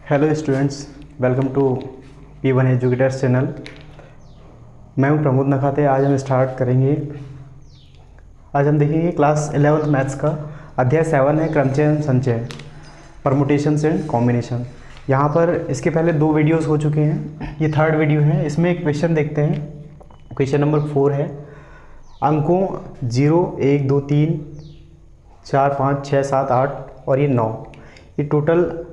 Hello students, welcome to P1 educators channel. मैं हूं प्रमोद नखाते। आज हम स्टार्ट करेंगे। आज हम देखेंगे क्लास 11th मैथ्स का अध्याय 7 है क्रमचय एवं संचय, परमुटेशंस एंड कॉम्बिनेशन। यहाँ पर इसके पहले 2 वीडियोस हो चुके हैं, ये 3rd वीडियो है। इसमें एक क्वेश्चन देखते हैं। क्वेश्चन नंबर 4 है। अंकों 0, 1, 2, 3, 4, 5, 6, 7, 8 और ये 9, ये टोटल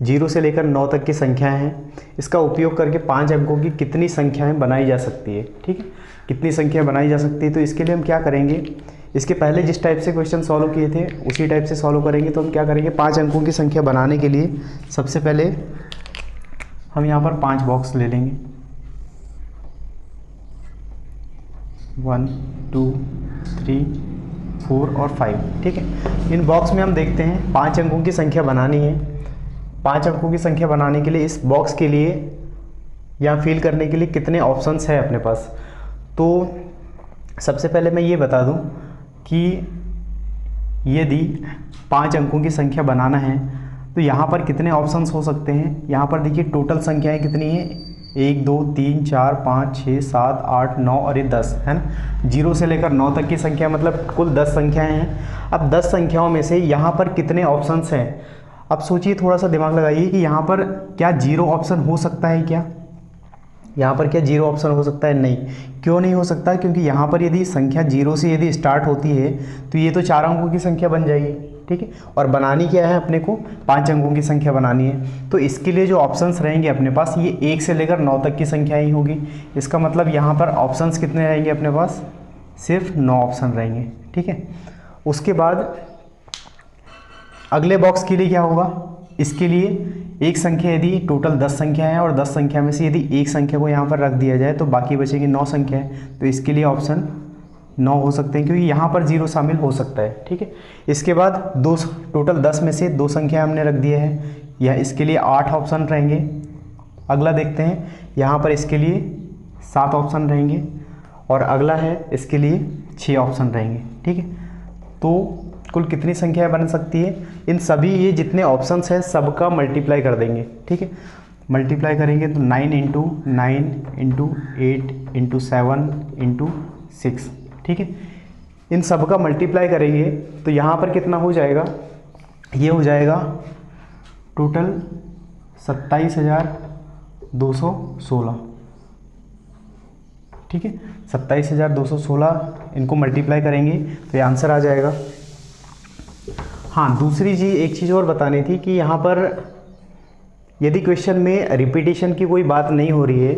0 से लेकर 9 तक की संख्याएं हैं। इसका उपयोग करके 5 अंकों की कितनी संख्याएं बनाई जा सकती है। ठीक है, कितनी संख्याएं बनाई जा सकती है। तो इसके लिए हम क्या करेंगे, इसके पहले जिस टाइप से क्वेश्चन सॉल्व किए थे उसी टाइप से सॉल्व करेंगे। तो हम क्या करेंगे, 5 अंकों की संख्या बनाने के लिए सबसे पहले हम यहाँ पर 5 बॉक्स ले लेंगे। 1, 2, 3, 4 और 5। ठीक है, इन बॉक्स में हम देखते हैं 5 अंकों की संख्या बनानी है। 5 अंकों की संख्या बनाने के लिए इस बॉक्स के लिए या फिल करने के लिए कितने ऑप्शंस हैं अपने पास। तो सबसे पहले मैं ये बता दूं कि यदि 5 अंकों की संख्या बनाना है तो यहाँ पर कितने ऑप्शंस हो सकते हैं। यहाँ पर देखिए टोटल संख्याएं कितनी हैं, 1, 2, 3, 4, 5, 6, 7, 8, 9 और ये 10 है ना। 0 से लेकर 9 तक की संख्या मतलब कुल 10 संख्याएं हैं। अब 10 संख्याओं में से यहाँ पर कितने ऑप्शंस हैं। अब सोचिए, थोड़ा सा दिमाग लगाइए कि यहाँ पर क्या 0 ऑप्शन हो सकता है क्या। यहाँ पर क्या 0 ऑप्शन हो सकता है? नहीं। क्यों नहीं हो सकता? क्योंकि यहाँ पर यदि संख्या 0 से यदि स्टार्ट होती है तो ये तो 4 अंकों की संख्या बन जाएगी। ठीक है, और बनानी क्या है अपने को, 5 अंकों की संख्या बनानी है। तो इसके लिए जो ऑप्शंस रहेंगे अपने पास, ये 1 से लेकर 9 तक की संख्या ही होगी। इसका मतलब यहाँ पर ऑप्शंस कितने रहेंगे अपने पास, सिर्फ 9 ऑप्शन रहेंगे। ठीक है, उसके बाद अगले बॉक्स के लिए क्या होगा, इसके लिए एक संख्या, यदि टोटल 10 संख्या है और 10 संख्या में से यदि एक संख्या को यहाँ पर रख दिया जाए तो बाकी बचेगी 9 संख्या है। तो इसके लिए ऑप्शन 9 हो सकते हैं, क्योंकि यहाँ पर 0 शामिल हो सकता है। ठीक है, इसके बाद टोटल 10 में से 2 संख्या हमने रख दिया है, या इसके लिए 8 ऑप्शन रहेंगे। अगला देखते हैं, यहाँ पर इसके लिए 7 ऑप्शन रहेंगे और अगला है इसके लिए 6 ऑप्शन रहेंगे। ठीक है, तो कुल कितनी संख्या बन सकती है। इन सभी ये जितने ऑप्शंस हैं सबका मल्टीप्लाई कर देंगे। ठीक है, मल्टीप्लाई करेंगे तो 9 × 9 × 8 × 7 × 6। ठीक है, इन सब का मल्टीप्लाई करेंगे तो यहाँ पर कितना हो जाएगा, ये हो जाएगा टोटल 27,216। ठीक है, 27,216 इनको मल्टीप्लाई करेंगे तो ये आंसर आ जाएगा। हाँ, दूसरी चीज़, एक चीज़ और बतानी थी कि यहाँ पर यदि क्वेश्चन में रिपीटिशन की कोई बात नहीं हो रही है,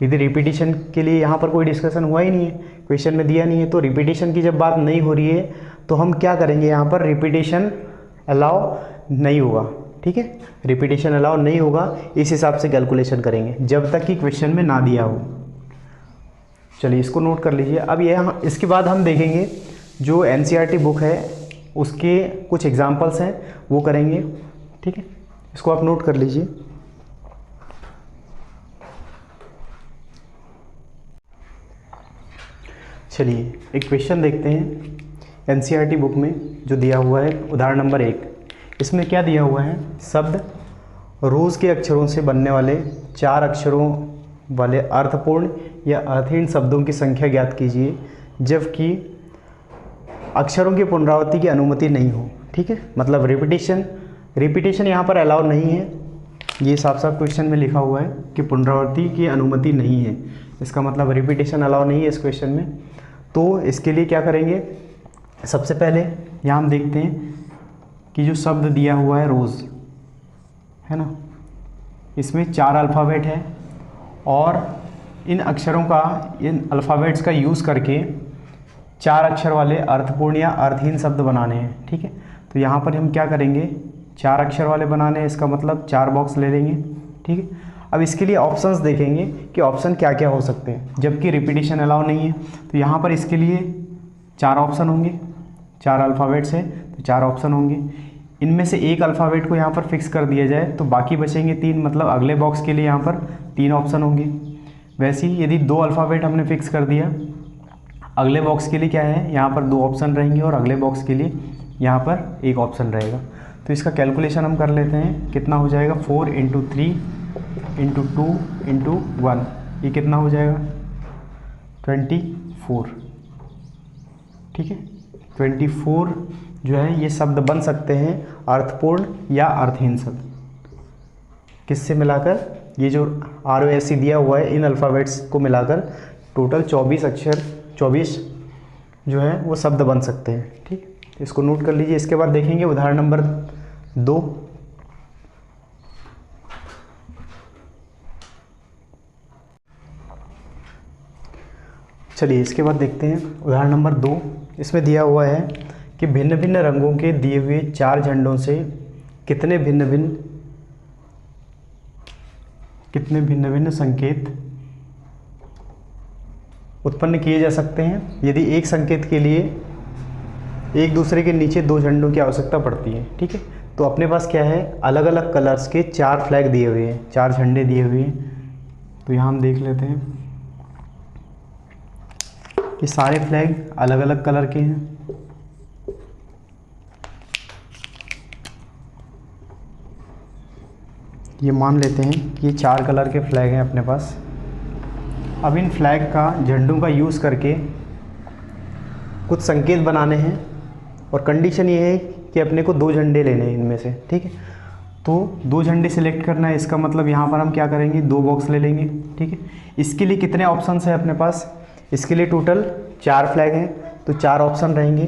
यदि रिपीटिशन के लिए यहाँ पर कोई डिस्कशन हुआ ही नहीं है, क्वेश्चन में दिया नहीं है, तो रिपीटिशन की जब बात नहीं हो रही है तो हम क्या करेंगे, यहाँ पर रिपीटिशन अलाउ नहीं होगा। ठीक है, रिपीटिशन अलाउ नहीं होगा, इस हिसाब से कैलकुलेशन करेंगे जब तक कि क्वेश्चन में ना दिया हो। चलिए इसको नोट कर लीजिए। अब ये इसके बाद हम देखेंगे जो NCERT बुक है उसके कुछ एग्जाम्पल्स हैं वो करेंगे। ठीक है, इसको आप नोट कर लीजिए। चलिए एक क्वेश्चन देखते हैं NCERT बुक में जो दिया हुआ है, उदाहरण नंबर 1। इसमें क्या दिया हुआ है, शब्द रोज़ के अक्षरों से बनने वाले 4 अक्षरों वाले अर्थपूर्ण या अर्थहीन शब्दों की संख्या ज्ञात कीजिए जबकि अक्षरों की पुनरावृत्ति की अनुमति नहीं हो। ठीक है, मतलब रिपीटिशन यहाँ पर अलाउ नहीं है, ये साफ साफ क्वेश्चन में लिखा हुआ है कि पुनरावृत्ति की अनुमति नहीं है। इसका मतलब रिपीटिशन अलाउ नहीं है इस क्वेश्चन में। तो इसके लिए क्या करेंगे, सबसे पहले यहाँ हम देखते हैं कि जो शब्द दिया हुआ है रोज़, है ना, इसमें 4 अल्फ़ाबेट है और इन अक्षरों का, इन अल्फ़ाबेट्स का यूज़ करके 4 अक्षर वाले अर्थपूर्ण या अर्थहीन शब्द बनाने हैं। ठीक है, तो यहाँ पर हम क्या करेंगे, 4 अक्षर वाले बनाने हैं, इसका मतलब 4 बॉक्स ले लेंगे। ठीक है, अब इसके लिए ऑप्शंस देखेंगे कि ऑप्शन क्या क्या हो सकते हैं, जबकि रिपीटिशन अलाउ नहीं है। तो यहाँ पर इसके लिए 4 ऑप्शन होंगे, 4 अल्फ़ाबेट्स है तो 4 ऑप्शन होंगे। इनमें से एक अल्फ़ाबेट को यहाँ पर फिक्स कर दिया जाए तो बाकी बचेंगे 3, मतलब अगले बॉक्स के लिए यहाँ पर 3 ऑप्शन होंगे। वैसे ही यदि 2 अल्फ़ाबेट हमने फिक्स कर दिया, अगले बॉक्स के लिए क्या है, यहाँ पर 2 ऑप्शन रहेंगे और अगले बॉक्स के लिए यहाँ पर 1 ऑप्शन रहेगा। तो इसका कैलकुलेशन हम कर लेते हैं, कितना हो जाएगा 4 × 3 × 2 × 1, ये कितना हो जाएगा 24। ठीक है, 24 जो है ये शब्द बन सकते हैं अर्थपूर्ण या अर्थहीन शब्द। किससे मिलाकर, ये जो ROSC दिया हुआ है इन अल्फ़ाबेट्स को मिलाकर टोटल 24 अक्षर 24 जो है वो शब्द बन सकते हैं। ठीक, इसको नोट कर लीजिए। इसके बाद देखेंगे उदाहरण नंबर 2। चलिए इसके बाद देखते हैं उदाहरण नंबर 2। इसमें दिया हुआ है कि भिन्न भिन्न रंगों के दिए हुए 4 झंडों से कितने भिन्न भिन्न संकेत उत्पन्न किए जा सकते हैं यदि एक संकेत के लिए एक दूसरे के नीचे 2 झंडों की आवश्यकता पड़ती है। ठीक है, तो अपने पास क्या है, अलग अलग कलर्स के 4 फ्लैग दिए हुए हैं, 4 झंडे दिए हुए हैं। तो यहाँ हम देख लेते हैं कि सारे फ्लैग अलग अलग कलर के हैं। ये मान लेते हैं कि ये 4 कलर के फ्लैग हैं अपने पास। अब इन फ्लैग का, झंडों का यूज़ करके कुछ संकेत बनाने हैं और कंडीशन ये है कि अपने को 2 झंडे लेने हैं इनमें से। ठीक है, तो 2 झंडे सिलेक्ट करना है, इसका मतलब यहाँ पर हम क्या करेंगे, 2 बॉक्स ले लेंगे। ठीक है, इसके लिए कितने ऑप्शंस हैं अपने पास, इसके लिए टोटल 4 फ्लैग हैं तो 4 ऑप्शन रहेंगे।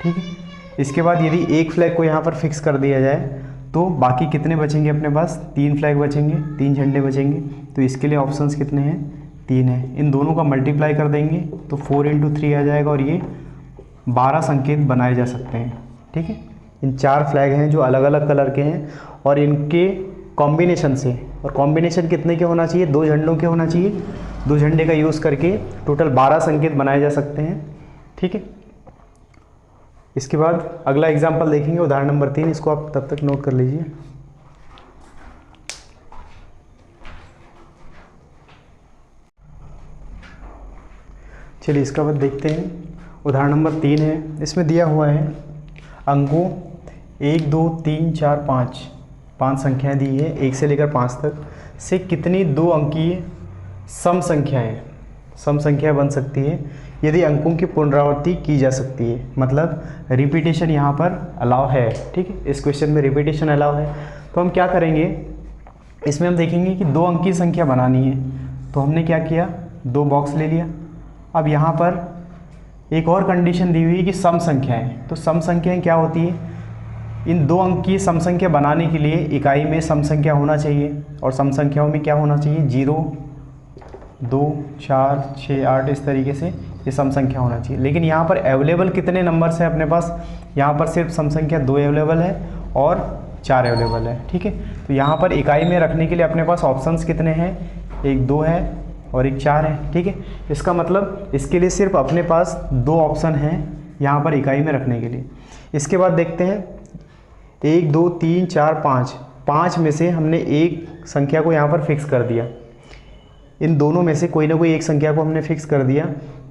ठीक है, इसके बाद यदि एक फ्लैग को यहाँ पर फिक्स कर दिया जाए तो बाकी कितने बचेंगे अपने पास, 3 फ्लैग बचेंगे, 3 झंडे बचेंगे। तो इसके लिए ऑप्शंस कितने हैं, 3 है। इन दोनों का मल्टीप्लाई कर देंगे तो 4 × 3 आ जाएगा और ये 12 संकेत बनाए जा सकते हैं। ठीक है, इन 4 फ्लैग हैं जो अलग अलग कलर के हैं और इनके कॉम्बिनेशन से, और कॉम्बिनेशन कितने के होना चाहिए, 2 झंडों के होना चाहिए। 2 झंडे का यूज़ करके टोटल 12 संकेत बनाए जा सकते हैं। ठीक है, इसके बाद अगला एग्जाम्पल देखेंगे उदाहरण नंबर 3। इसको आप तब तक नोट कर लीजिए। चलिए इसका बाद देखते हैं उदाहरण नंबर 3 है। इसमें दिया हुआ है अंकों 1 2 3 4 5 संख्याएं दी है 1 से लेकर 5 तक से कितनी 2 अंकीय सम संख्याएं बन सकती है यदि अंकों की पुनरावृत्ति की जा सकती है। मतलब रिपीटेशन यहाँ पर अलाउ है। ठीक है, इस क्वेश्चन में रिपीटेशन अलाउ है। तो हम क्या करेंगे, इसमें हम देखेंगे कि 2 अंकीय संख्या बनानी है। तो हमने क्या किया, 2 बॉक्स ले लिया। अब यहाँ पर एक और कंडीशन दी हुई है कि सम संख्याएं। तो सम संख्याएं क्या होती है, इन 2 अंकीय सम संख्या बनाने के लिए इकाई में सम संख्या होना चाहिए और सम संख्याओं में क्या होना चाहिए, 0 2 4 6 8 इस तरीके से ये सम संख्या होना चाहिए। लेकिन यहाँ पर अवेलेबल कितने नंबर्स हैं अपने पास, यहाँ पर सिर्फ सम संख्या 2 अवेलेबल है और 4 अवेलेबल है। ठीक है, तो यहाँ पर इकाई में रखने के लिए अपने पास ऑप्शंस कितने हैं, एक 2 है और एक 4 है। ठीक है, इसका मतलब इसके लिए सिर्फ अपने पास 2 ऑप्शन हैं यहाँ पर इकाई में रखने के लिए। इसके बाद देखते हैं 1 2 3 4 5 में से हमने एक संख्या को यहाँ पर फिक्स कर दिया। इन दोनों में से कोई ना कोई एक संख्या को हमने फिक्स कर दिया,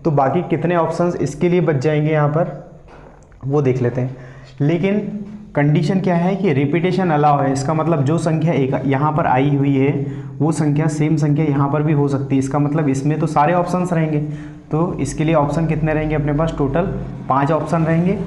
तो बाकी कितने ऑप्शंस इसके लिए बच जाएंगे यहाँ पर वो देख लेते हैं। लेकिन कंडीशन क्या है कि रिपीटेशन अलाउ है। इसका मतलब जो संख्या एक यहाँ पर आई हुई है वो संख्या सेम संख्या यहाँ पर भी हो सकती है। इसका मतलब इसमें तो सारे ऑप्शंस रहेंगे। तो इसके लिए ऑप्शन कितने रहेंगे अपने पास, टोटल 5 ऑप्शन रहेंगे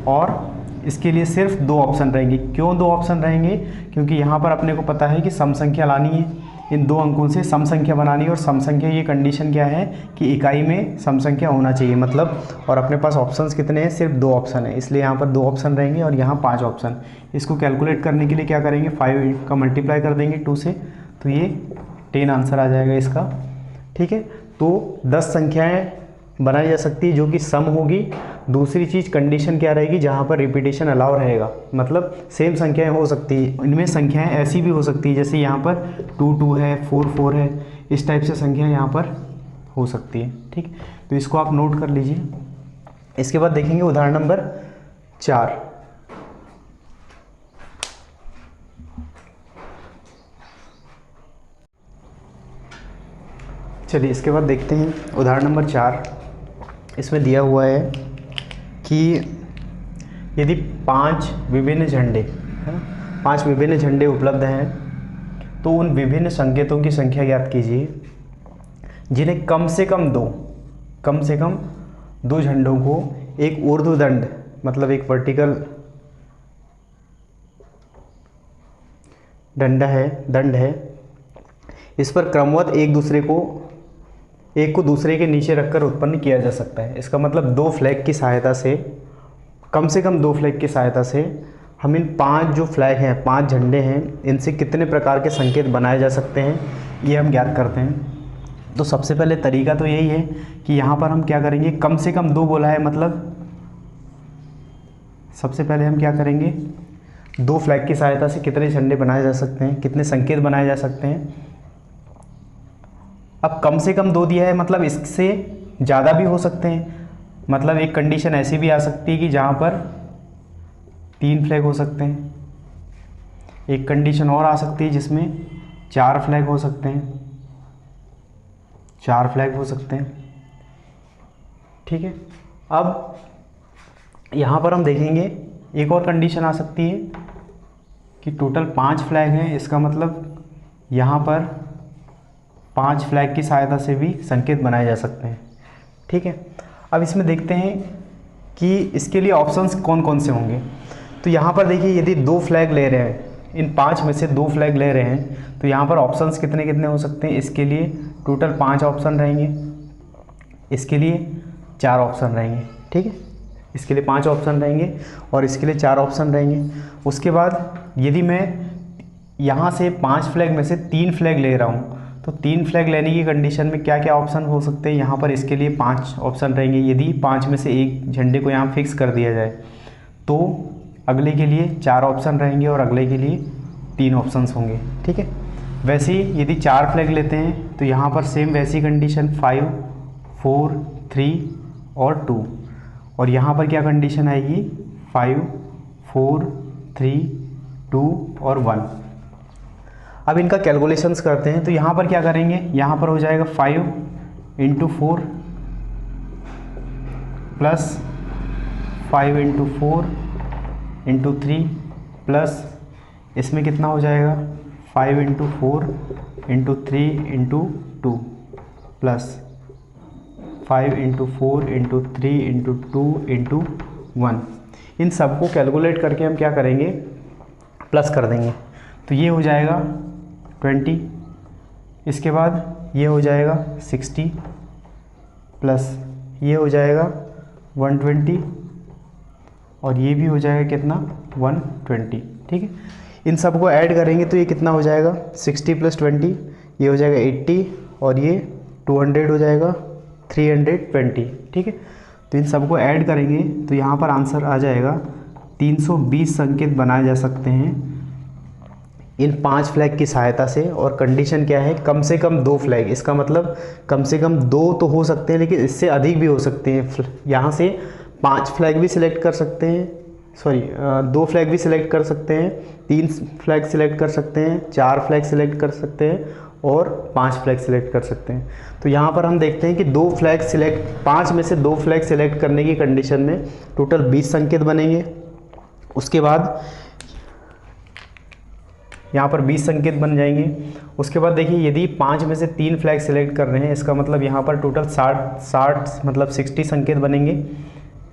और इसके लिए सिर्फ 2 ऑप्शन रहेंगे। क्यों 2 ऑप्शन रहेंगे, क्योंकि यहाँ पर अपने को पता है कि सम संख्या लानी है, इन 2 अंकों से सम संख्या बनानी है। और सम संख्या ये कंडीशन क्या है कि इकाई में सम संख्या होना चाहिए मतलब, और अपने पास ऑप्शंस कितने हैं, सिर्फ 2 ऑप्शन है, इसलिए यहाँ पर 2 ऑप्शन रहेंगे और यहाँ 5 ऑप्शन। इसको कैलकुलेट करने के लिए क्या करेंगे, 5 का मल्टीप्लाई कर देंगे 2 से, तो ये 10 आंसर आ जाएगा इसका। ठीक है, तो 10 संख्याएँ बनाई जा सकती है जो कि सम होगी। दूसरी चीज़ कंडीशन क्या रहेगी, जहाँ पर रिपीटेशन अलाउ रहेगा, मतलब सेम संख्याएं हो सकती है। इनमें संख्याएं ऐसी भी हो सकती है जैसे यहाँ पर 2 2 है, 4 4 है, इस टाइप से संख्या यहाँ पर हो सकती है। ठीक, तो इसको आप नोट कर लीजिए। इसके बाद देखेंगे उदाहरण नंबर 4। चलिए इसके बाद देखते हैं उदाहरण नंबर 4। इसमें दिया हुआ है कि यदि 5 विभिन्न झंडे है ना, 5 विभिन्न झंडे उपलब्ध हैं तो उन विभिन्न संकेतों की संख्या ज्ञात कीजिए जिन्हें कम से कम दो झंडों को एक ऊर्ध्वदंड मतलब एक वर्टिकल दंड है, इस पर क्रमवत एक को दूसरे के नीचे रखकर उत्पन्न किया जा सकता है। इसका मतलब 2 फ्लैग की सहायता से, कम से कम 2 फ्लैग की सहायता से हम इन 5 जो फ्लैग हैं, 5 झंडे हैं, इनसे कितने प्रकार के संकेत बनाए जा सकते हैं ये हम ज्ञात करते हैं। तो सबसे पहले तरीका तो यही है कि यहाँ पर हम क्या करेंगे, कम से कम 2 बोला है, मतलब सबसे पहले हम क्या करेंगे, 2 फ्लैग की सहायता से कितने झंडे बनाए जा सकते हैं, कितने संकेत बनाए जा सकते हैं। अब कम से कम 2 दिया है, मतलब इससे ज़्यादा भी हो सकते हैं। मतलब एक कंडीशन ऐसी भी आ सकती है कि जहाँ पर 3 फ्लैग हो सकते हैं। एक कंडीशन और आ सकती है जिसमें 4 फ्लैग हो सकते हैं, 4 फ्लैग हो सकते हैं। ठीक है, अब यहाँ पर हम देखेंगे एक और कंडीशन आ सकती है कि टोटल 5 फ्लैग हैं। इसका मतलब यहाँ पर 5 फ्लैग की सहायता से भी संकेत बनाए जा सकते हैं। ठीक है, अब इसमें देखते हैं कि इसके लिए ऑप्शंस कौन कौन से होंगे। तो यहाँ पर देखिए, यदि 2 फ्लैग ले रहे हैं, इन 5 में से 2 फ्लैग ले रहे हैं, तो यहाँ पर ऑप्शंस कितने कितने हो सकते हैं। इसके लिए टोटल 5 ऑप्शन रहेंगे, इसके लिए 4 ऑप्शन रहेंगे। ठीक है, इसके लिए 5 ऑप्शन रहेंगे और इसके लिए 4 ऑप्शन रहेंगे। उसके बाद यदि मैं यहाँ से 5 फ्लैग में से 3 फ्लैग ले रहा हूँ, तो 3 फ्लैग लेने की कंडीशन में क्या क्या ऑप्शन हो सकते हैं। यहाँ पर इसके लिए 5 ऑप्शन रहेंगे। यदि 5 में से एक झंडे को यहाँ फिक्स कर दिया जाए तो अगले के लिए 4 ऑप्शन रहेंगे और अगले के लिए 3 ऑप्शंस होंगे। ठीक है, वैसे ही यदि 4 फ्लैग लेते हैं तो यहाँ पर सेम वैसी कंडीशन 5, 4, 3 और 2, और यहाँ पर क्या कंडीशन आएगी 5, 4, 3, 2 और 1। अब इनका कैलकुलेशंस करते हैं। तो यहाँ पर क्या करेंगे, यहाँ पर हो जाएगा 5 × 4 प्लस 5 × 4 × 3 प्लस इसमें कितना हो जाएगा 5 × 4 × 3 × 2 प्लस 5 × 4 × 3 × 2 × 1। इन सबको कैलकुलेट करके हम क्या करेंगे, प्लस कर देंगे। तो ये हो जाएगा 20, इसके बाद ये हो जाएगा 60 प्लस ये हो जाएगा 120 और ये भी हो जाएगा कितना 120। ठीक है, इन सबको ऐड करेंगे तो ये कितना हो जाएगा 60 + 20, ये हो जाएगा 80 और ये 200 हो जाएगा 320। ठीक है, तो इन सबको ऐड करेंगे तो यहाँ पर आंसर आ जाएगा 320 संकेत बनाए जा सकते हैं इन 5 फ्लैग की सहायता से। और कंडीशन क्या है, कम से कम 2 फ्लैग। इसका मतलब कम से कम 2 तो हो सकते हैं, लेकिन इससे अधिक भी हो सकते हैं। यहाँ से 5 फ्लैग भी सिलेक्ट कर सकते हैं, 2 फ्लैग भी सिलेक्ट कर सकते हैं, 3 फ्लैग सिलेक्ट कर सकते हैं, 4 फ्लैग सिलेक्ट कर सकते हैं और 5 फ्लैग सिलेक्ट कर सकते हैं। तो यहाँ पर हम देखते हैं कि 2 फ्लैग सिलेक्ट, 5 में से 2 फ्लैग सिलेक्ट करने की कंडीशन में टोटल 20 संकेत बनेंगे। उसके बाद यहाँ पर 20 संकेत बन जाएंगे। उसके बाद देखिए, यदि 5 में से 3 फ्लैग सिलेक्ट कर रहे हैं, इसका मतलब यहाँ पर टोटल 60 मतलब 60 संकेत बनेंगे।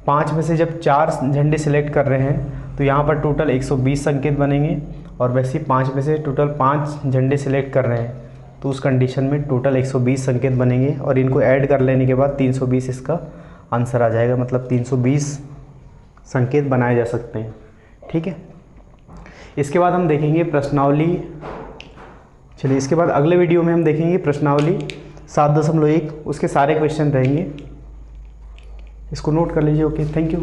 5 में से जब 4 झंडे सिलेक्ट कर रहे हैं तो यहाँ पर टोटल 120 संकेत बनेंगे। और वैसे 5 में से टोटल 5 झंडे सिलेक्ट कर रहे हैं तो उस कंडीशन में टोटल 120 संकेत बनेंगे। और इनको ऐड कर लेने के बाद 320 इसका आंसर आ जाएगा, मतलब 320 संकेत बनाए जा सकते हैं। ठीक है, इसके बाद हम देखेंगे प्रश्नावली। चलिए, इसके बाद अगले वीडियो में हम देखेंगे प्रश्नावली 7.1, उसके सारे क्वेश्चन रहेंगे। इसको नोट कर लीजिए। Okay, thank you.